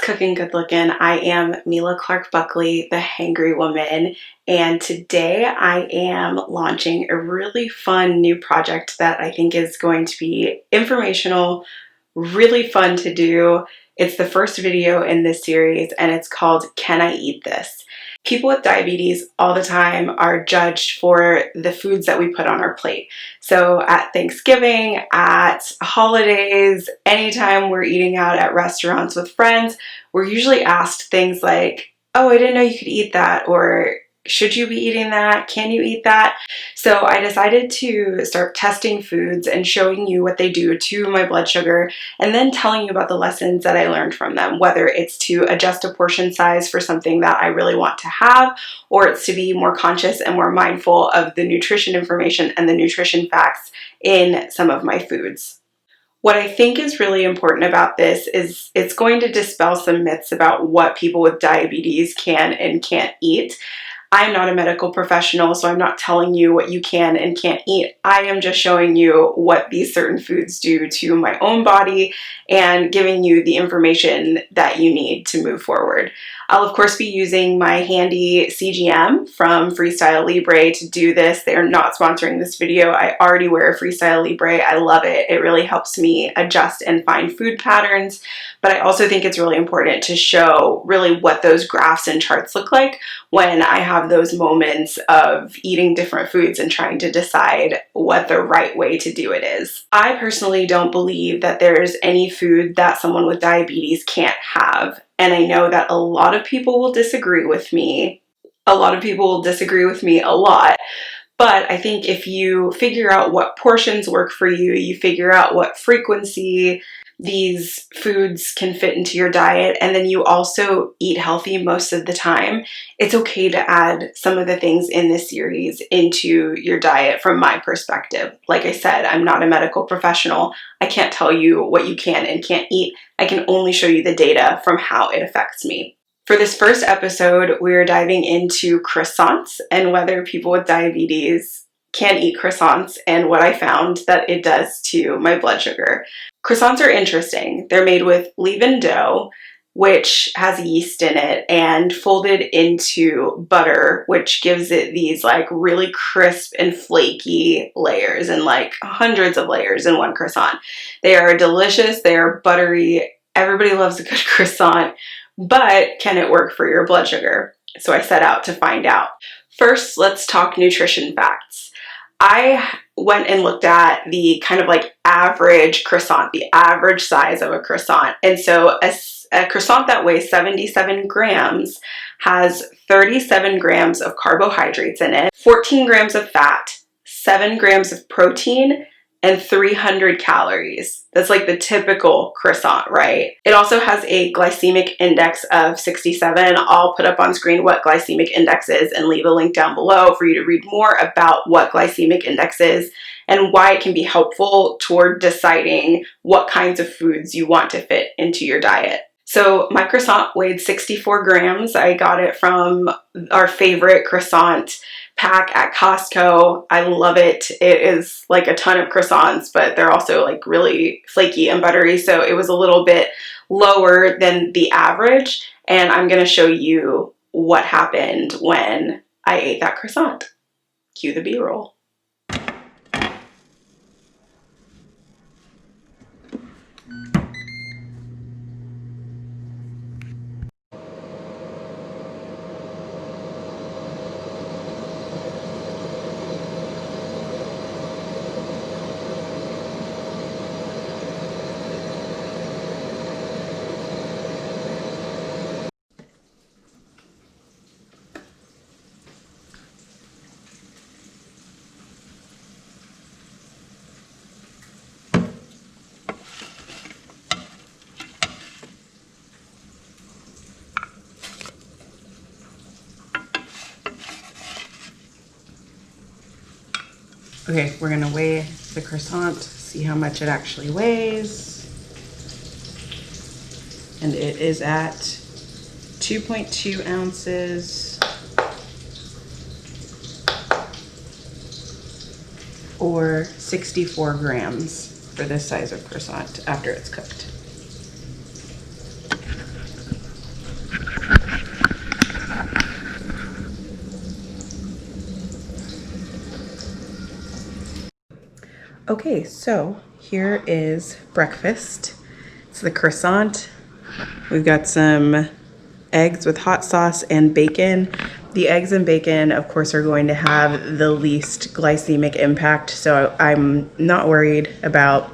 cooking, good looking? I am Mila Clark Buckley, the Hangry Woman, and today I am launching a really fun new project that I think is going to be informational, really fun to do. It's the first video in this series and it's called Can I Eat This? People with diabetes all the time are judged for the foods that we put on our plate. So at Thanksgiving, at holidays, anytime we're eating out at restaurants with friends, we're usually asked things like, oh, I didn't know you could eat that, or should you be eating that? Can you eat that? So I decided to start testing foods and showing you what they do to my blood sugar, and then telling you about the lessons that I learned from them, whether it's to adjust a portion size for something that I really want to have, or it's to be more conscious and more mindful of the nutrition information and the nutrition facts in some of my foods. What I think is really important about this is it's going to dispel some myths about what people with diabetes can and can't eat. I'm not a medical professional, so I'm not telling you what you can and can't eat. I am just showing you what these certain foods do to my own body and giving you the information that you need to move forward. I'll of course be using my handy CGM from Freestyle Libre to do this. They are not sponsoring this video. I already wear a Freestyle Libre. I love it. It really helps me adjust and find food patterns, but I also think it's really important to show really what those graphs and charts look like when I have those moments of eating different foods and trying to decide what the right way to do it is. I personally don't believe that there's any food that someone with diabetes can't have. And I know that a lot of people will disagree with me. A lot of people will disagree with me a lot. But I think if you figure out what portions work for you, you figure out what frequency these foods can fit into your diet, and then you also eat healthy most of the time, it's okay to add some of the things in this series into your diet from my perspective. Like I said, I'm not a medical professional. I can't tell you what you can and can't eat. I can only show you the data from how it affects me. For this first episode, we're diving into croissants and whether people with diabetes can eat croissants and what I found that it does to my blood sugar. Croissants are interesting. They're made with leavened dough, which has yeast in it, and folded into butter, which gives it these like really crisp and flaky layers, and like hundreds of layers in one croissant. They are delicious. They are buttery. Everybody loves a good croissant, but can it work for your blood sugar? So I set out to find out. First, let's talk nutrition facts. I went and looked at the kind of like average croissant, the average size of a croissant. And so a croissant that weighs 77 grams has 37 grams of carbohydrates in it, 14 grams of fat, 7 grams of protein, and 300 calories. That's like the typical croissant, right? It also has a glycemic index of 67. I'll put up on screen what glycemic index is and leave a link down below for you to read more about what glycemic index is and why it can be helpful toward deciding what kinds of foods you want to fit into your diet. So my croissant weighed 64 grams. I got it from our favorite croissant pack at Costco. I love it. It is like a ton of croissants, but they're also like really flaky and buttery. So it was a little bit lower than the average. And I'm going to show you what happened when I ate that croissant. Cue the B-roll. Okay, we're gonna weigh the croissant, see how much it actually weighs. And it is at 2.2 ounces or 64 grams for this size of croissant after it's cooked. Okay, so here is breakfast. It's the croissant. We've got some eggs with hot sauce and bacon. The eggs and bacon, of course, are going to have the least glycemic impact, so I'm not worried about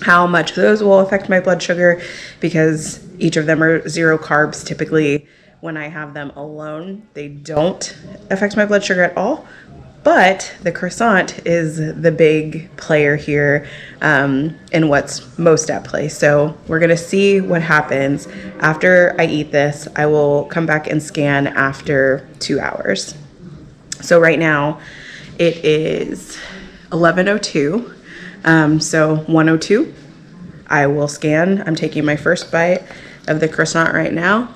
how much those will affect my blood sugar because each of them are 0 carbs. Typically, when I have them alone, they don't affect my blood sugar at all. But the croissant is the big player here in what's most at play. So we're gonna see what happens after I eat this. I will come back and scan after 2 hours. So right now it is 11:02. So 1:02, I will scan. I'm taking my first bite of the croissant right now.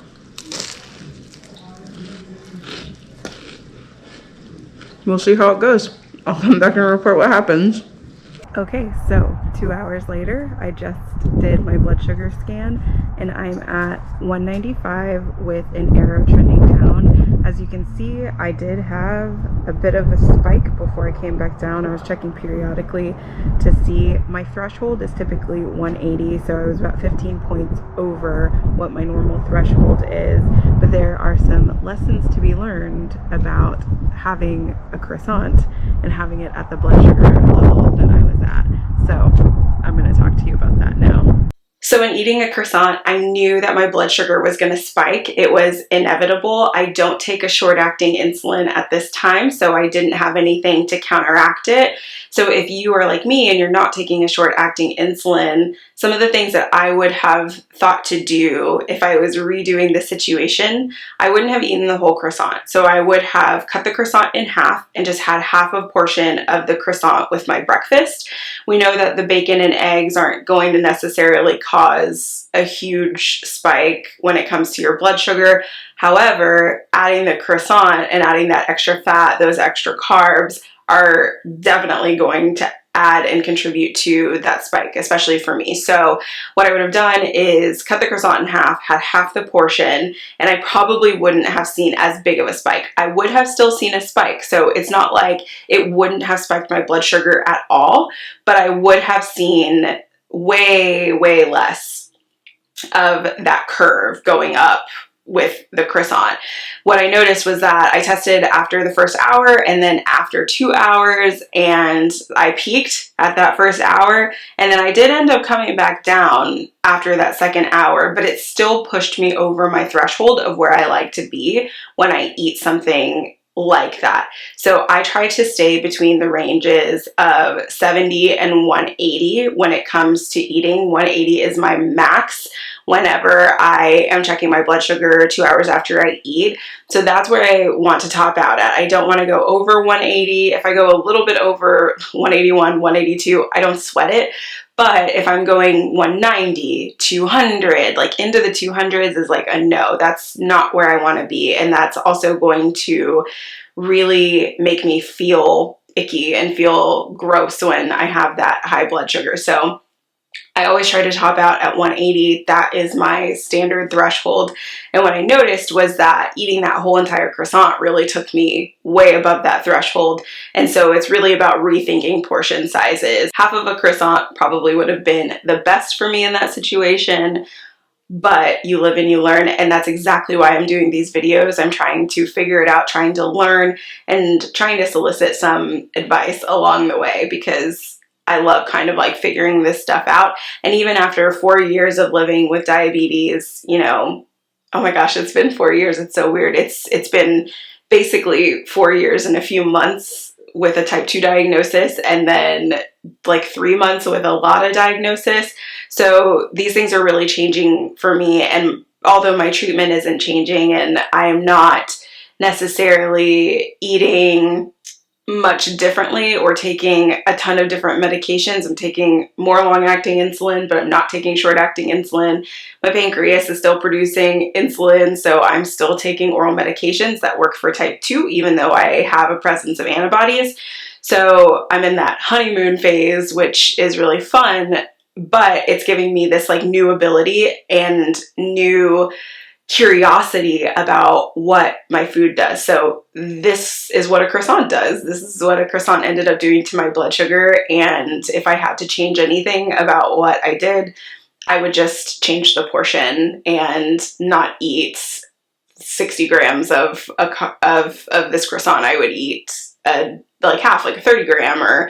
We'll see how it goes. I'll come back and report what happens. Okay, so 2 hours later, I just did my blood sugar scan and I'm at 195 with an arrow trending down. As you can see, I did have a bit of a spike before I came back down. I was checking periodically to see. My threshold is typically 180, so I was about 15 points over what my normal threshold is. But there are some lessons to be learned about having a croissant and having it at the blood sugar level that I was at. So I'm going to talk to you about that now. So in eating a croissant, I knew that my blood sugar was going to spike. It was inevitable. I don't take a short-acting insulin at this time, so I didn't have anything to counteract it. So if you are like me and you're not taking a short-acting insulin, some of the things that I would have thought to do if I was redoing the situation, I wouldn't have eaten the whole croissant. So I would have cut the croissant in half and just had half a portion of the croissant with my breakfast. We know that the bacon and eggs aren't going to necessarily cause a huge spike when it comes to your blood sugar. However, adding the croissant and adding that extra fat, those extra carbs, are definitely going to add and contribute to that spike, especially for me. So what I would have done is cut the croissant in half, had half the portion, and I probably wouldn't have seen as big of a spike. I would have still seen a spike, so it's not like it wouldn't have spiked my blood sugar at all, but I would have seen way, way less of that curve going up with the croissant. What I noticed was that I tested after the first hour and then after 2 hours, and I peaked at that first hour, and then I did end up coming back down after that second hour, but it still pushed me over my threshold of where I like to be when I eat something like that. So I try to stay between the ranges of 70 and 180 when it comes to eating. 180 is my max whenever I am checking my blood sugar 2 hours after I eat. So that's where I want to top out at. I don't want to go over 180. If I go a little bit over 181, 182, I don't sweat it. But if I'm going 190, 200, like into the 200s is like a no. That's not where I want to be. And that's also going to really make me feel icky and feel gross when I have that high blood sugar. So I always try to top out at 180. That is my standard threshold. And what I noticed was that eating that whole entire croissant really took me way above that threshold. And so it's really about rethinking portion sizes. Half of a croissant probably would have been the best for me in that situation, but you live and you learn. And that's exactly why I'm doing these videos. I'm trying to figure it out, trying to learn, and trying to solicit some advice along the way, because I love kind of like figuring this stuff out. And even after 4 years of living with diabetes, you know, oh my gosh, it's been 4 years. It's so weird. It's been basically 4 years and a few months with a type 2 diagnosis, and then like 3 months with a LADA diagnosis. So these things are really changing for me. And although my treatment isn't changing and I am not necessarily eating much differently or taking a ton of different medications. I'm taking more long-acting insulin, but I'm not taking short-acting insulin. My pancreas is still producing insulin, so I'm still taking oral medications that work for type 2, even though I have a presence of antibodies. So I'm in that honeymoon phase, which is really fun, but it's giving me this like new ability and new curiosity about what my food does. So this is what a croissant does. This is what a croissant ended up doing to my blood sugar. And if I had to change anything about what I did, I would just change the portion and not eat 60 grams of this croissant. I would eat like half, like a 30 gram or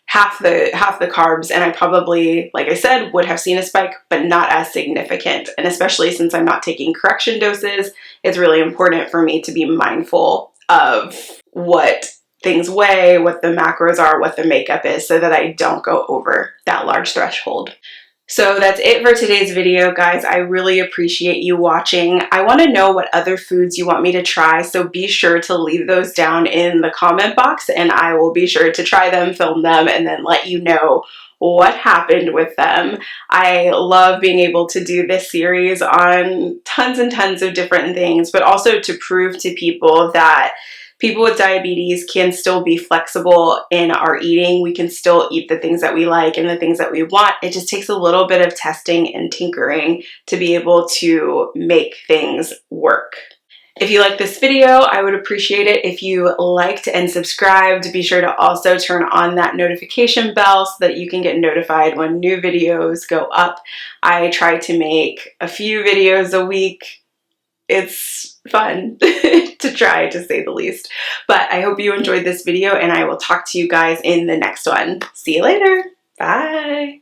half the carbs, and I probably, like I said, would have seen a spike, but not as significant. And especially since I'm not taking correction doses, it's really important for me to be mindful of what things weigh, what the macros are, what the makeup is, so that I don't go over that large threshold. So that's it for today's video, guys. I really appreciate you watching. I want to know what other foods you want me to try, so be sure to leave those down in the comment box, and I will be sure to try them, film them, and then let you know what happened with them. I love being able to do this series on tons and tons of different things, but also to prove to people that people with diabetes can still be flexible in our eating. We can still eat the things that we like and the things that we want. It just takes a little bit of testing and tinkering to be able to make things work. If you like this video, I would appreciate it if you liked and subscribed. Be sure to also turn on that notification bell so that you can get notified when new videos go up. I try to make a few videos a week. It's fun to try, to say the least. But I hope you enjoyed this video, and I will talk to you guys in the next one. See you later. Bye.